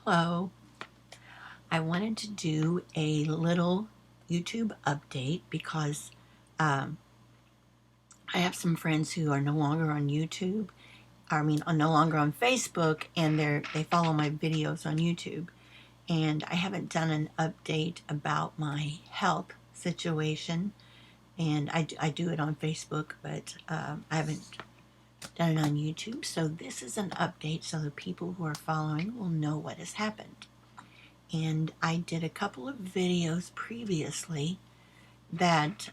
Hello. I wanted to do a little YouTube update because um, I have some friends who are no longer on YouTube. Are no longer on Facebook, and they follow my videos on YouTube. And I haven't done an update about my health situation, and I do it on Facebook, but I haven't done it on YouTube. So this is an update, so the people who are following will know what has happened. And I did a couple of videos previously that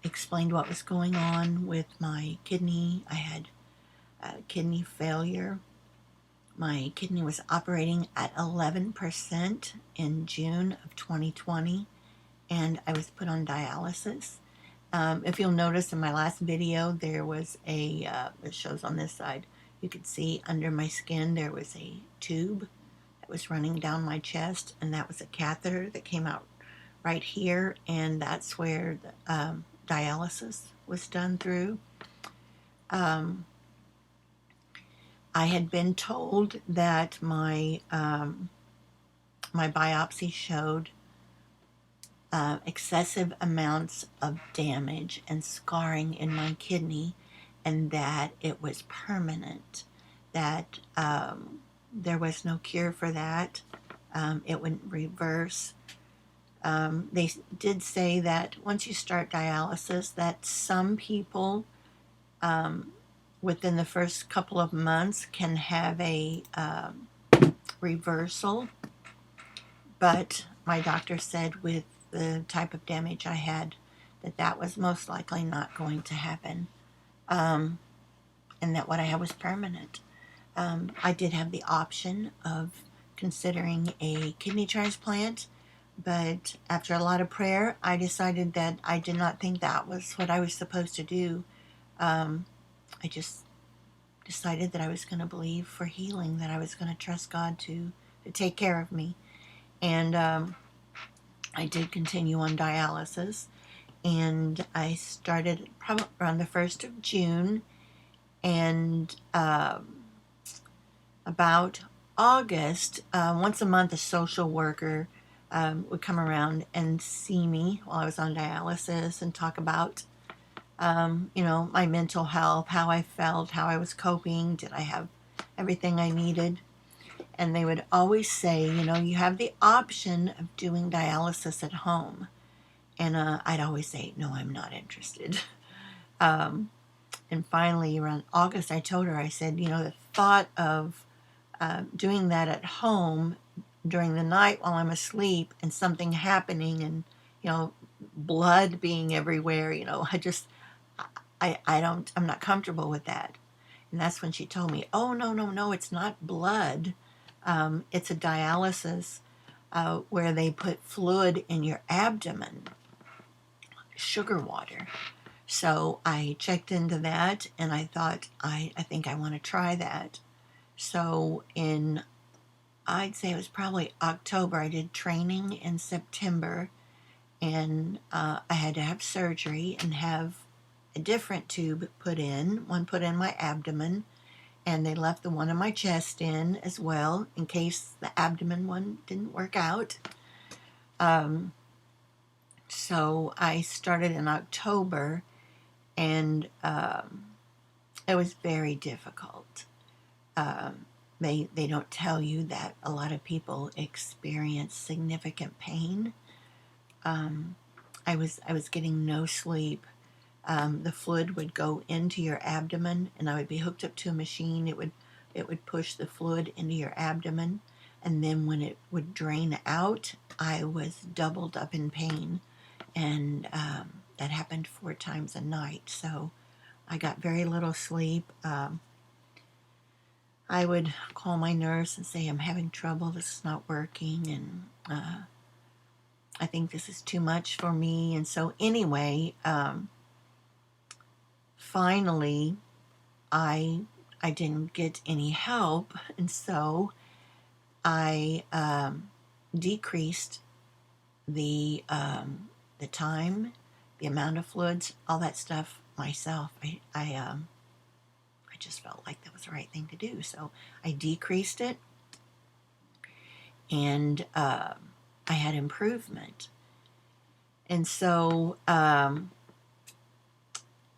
explained what was going on with my kidney. I had kidney failure. My kidney was operating at 11% in June of 2020, and I was put on dialysis. If you'll notice in my last video, there was it shows on this side, you could see under my skin there was a tube that was running down my chest, and that was a catheter that came out right here, and that's where the dialysis was done through. I had been told that my biopsy showed excessive amounts of damage and scarring in my kidney, and that it was permanent, that there was no cure for that. It wouldn't reverse. They did say that once you start dialysis, that some people within the first couple of months can have a reversal, but my doctor said with the type of damage I had that was most likely not going to happen, and that what I had was permanent. I did have the option of considering a kidney transplant, but after a lot of prayer, I decided that I did not think that was what I was supposed to do. I just decided that I was going to believe for healing, that I was going to trust God to take care of me. And I did continue on dialysis, and I started probably around the 1st of June, and about August, once a month, a social worker would come around and see me while I was on dialysis and talk about, my mental health, how I felt, how I was coping, did I have everything I needed. And they would always say, you have the option of doing dialysis at home. And I'd always say, no, I'm not interested. And finally, around August, I told her, I said, the thought of doing that at home during the night while I'm asleep and something happening and, blood being everywhere, I'm not comfortable with that. And that's when she told me, oh, no, no, no, it's not blood. It's a dialysis where they put fluid in your abdomen, sugar water. So I checked into that, and I thought, I think I want to try that. So I'd say it was probably October, I did training in September, and I had to have surgery and have a different tube put in, one put in my abdomen, and they left the one in my chest in as well, in case the abdomen one didn't work out. So I started in October, and it was very difficult. They don't tell you that a lot of people experience significant pain. I was getting no sleep. The fluid would go into your abdomen, and I would be hooked up to a machine. It would push the fluid into your abdomen, and then when it would drain out, I was doubled up in pain, and that happened 4 times a night. So I got very little sleep. I would call my nurse and say, I'm having trouble, this is not working, and I think this is too much for me. And so anyway, finally, I didn't get any help, and so I decreased the time, the amount of fluids, all that stuff myself. I just felt like that was the right thing to do, so I decreased it. and I had improvement. And so, and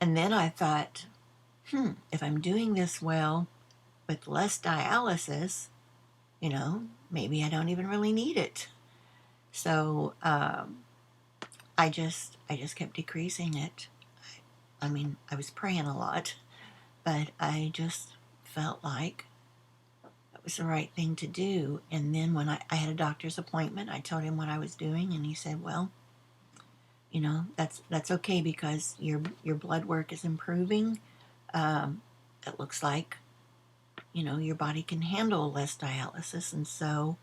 then I thought, if I'm doing this well with less dialysis, maybe I don't even really need it. So I just kept decreasing it. I mean, I was praying a lot, but I just felt like it was the right thing to do. And then when I had a doctor's appointment, I told him what I was doing, and he said, "Well, that's okay because your blood work is improving. It looks like your body can handle less dialysis." And so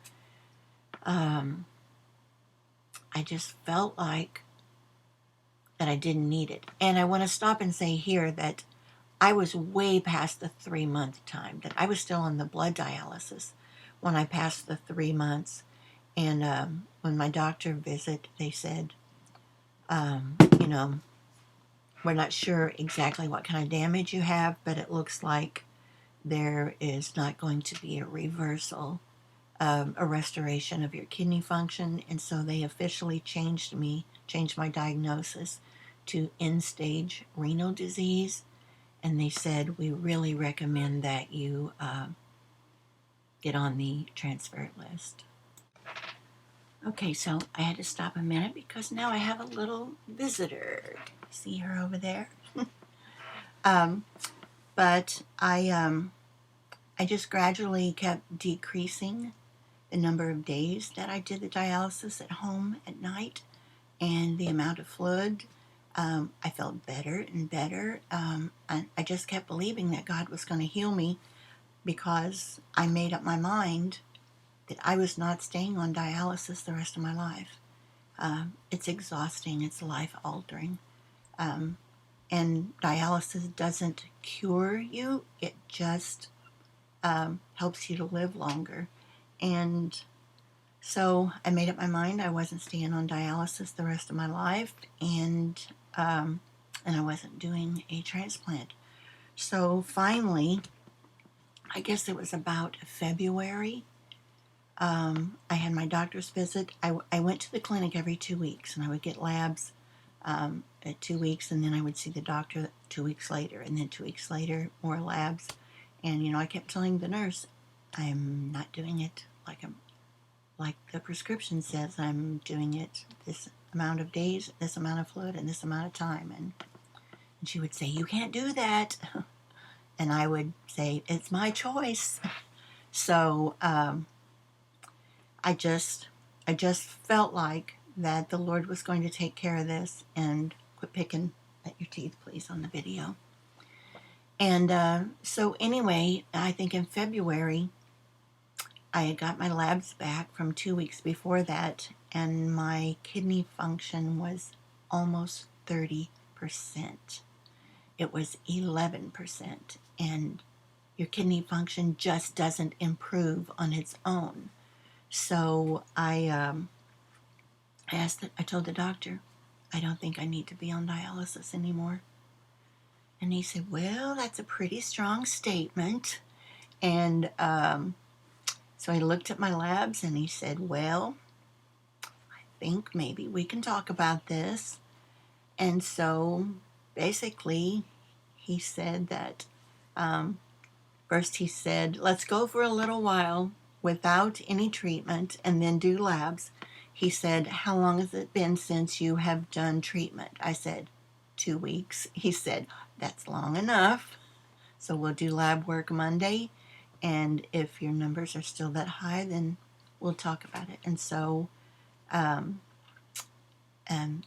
I just felt like that I didn't need it. And I want to stop and say here that I was way past the 3-month time, that I was still on the blood dialysis when I passed the 3 months. And when my doctor visited, they said, um, you know, we're not sure exactly what kind of damage you have, but it looks like there is not going to be a reversal, a restoration of your kidney function. And so they officially changed my diagnosis to end-stage renal disease. And they said, we really recommend that you get on the transfer list. Okay, so I had to stop a minute because now I have a little visitor. See her over there? um, but I just gradually kept decreasing the number of days that I did the dialysis at home at night and the amount of fluid. I felt better and better. I just kept believing that God was going to heal me because I made up my mind that I was not staying on dialysis the rest of my life. It's exhausting. It's life-altering. And dialysis doesn't cure you. It just helps you to live longer. And so I made up my mind I wasn't staying on dialysis the rest of my life, and I wasn't doing a transplant. So finally, I guess it was about February, I had my doctor's visit. I went to the clinic every 2 weeks, and I would get labs at 2 weeks, and then I would see the doctor 2 weeks later, and then 2 weeks later, more labs. And I kept telling the nurse, I'm not doing it like the prescription says. I'm doing it this amount of days, this amount of fluid, and this amount of time. And she would say, you can't do that. And I would say, it's my choice. So I just felt like that the Lord was going to take care of this. And quit picking at your teeth, please, on the video. And so anyway, I think in February, I had got my labs back from 2 weeks before that, and my kidney function was almost 30%. It was 11%, and your kidney function just doesn't improve on its own. So I told the doctor, I don't think I need to be on dialysis anymore. And he said, well, that's a pretty strong statement. And so I looked at my labs, and he said, well, I think maybe we can talk about this. And so basically he said that first he said, let's go for a little while without any treatment and then do labs. He said, how long has it been since you have done treatment? I said, 2 weeks. He said, that's long enough. So we'll do lab work Monday. And if your numbers are still that high, then we'll talk about it. And so they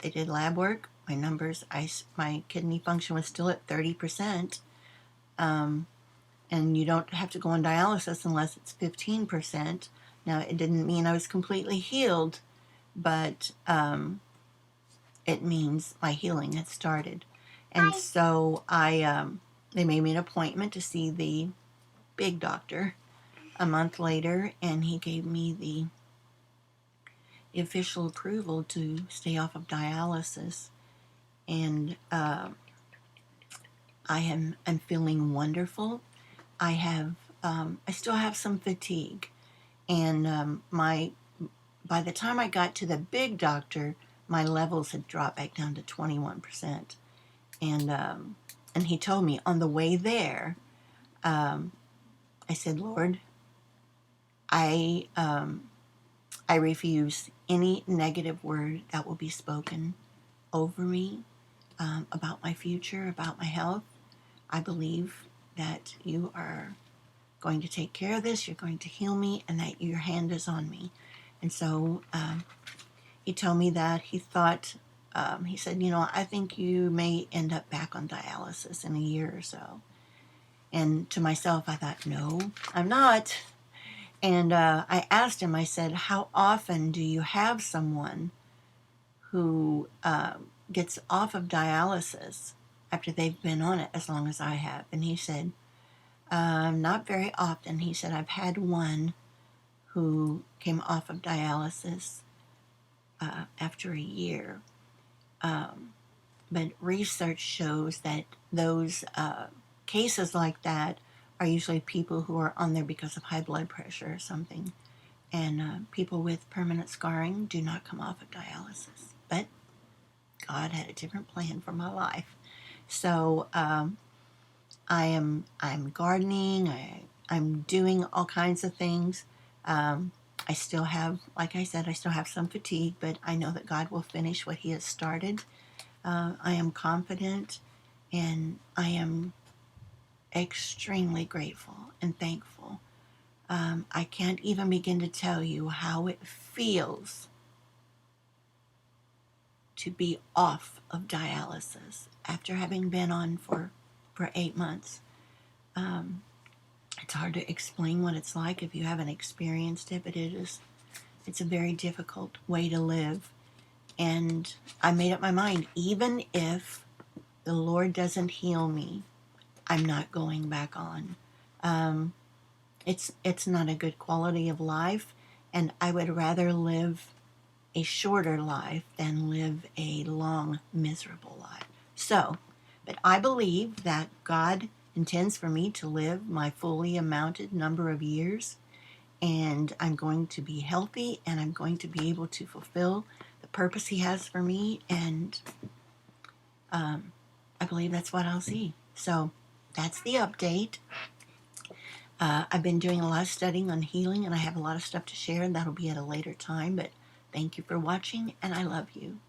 did lab work. My numbers, my kidney function was still at 30%. And you don't have to go on dialysis unless it's 15%. Now, it didn't mean I was completely healed, but it means my healing had started. And so they made me an appointment to see the big doctor a month later, and he gave me the official approval to stay off of dialysis. And I'm feeling wonderful. I still have some fatigue, And by the time I got to the big doctor, my levels had dropped back down to 21%. And he told me on the way there, I said, Lord, I refuse any negative word that will be spoken over me, about my future, about my health. I believe that you are going to take care of this, you're going to heal me, and that your hand is on me. And so he told me that he thought, he said, I think you may end up back on dialysis in a year or so. And to myself, I thought, no, I'm not. And I asked him, I said, how often do you have someone who gets off of dialysis after they've been on it as long as I have? And he said, not very often. He said, I've had one who came off of dialysis after a year. But research shows that those cases like that are usually people who are on there because of high blood pressure or something. And people with permanent scarring do not come off of dialysis. But God had a different plan for my life. So I'm gardening. I'm doing all kinds of things. I still have, like I said, I still have some fatigue, but I know that God will finish what He has started. I am confident, and I am extremely grateful and thankful. I can't even begin to tell you how it feels to be off of dialysis after having been on for 8 months. It's hard to explain what it's like if you haven't experienced it, but it's a very difficult way to live. And I made up my mind, even if the Lord doesn't heal me, I'm not going back on. It's not a good quality of life, and I would rather live a shorter life than live a long, miserable life. So, but I believe that God intends for me to live my fully amounted number of years, and I'm going to be healthy, and I'm going to be able to fulfill the purpose He has for me, and I believe that's what I'll see. So that's the update. I've been doing a lot of studying on healing, and I have a lot of stuff to share, and that'll be at a later time. But thank you for watching, and I love you.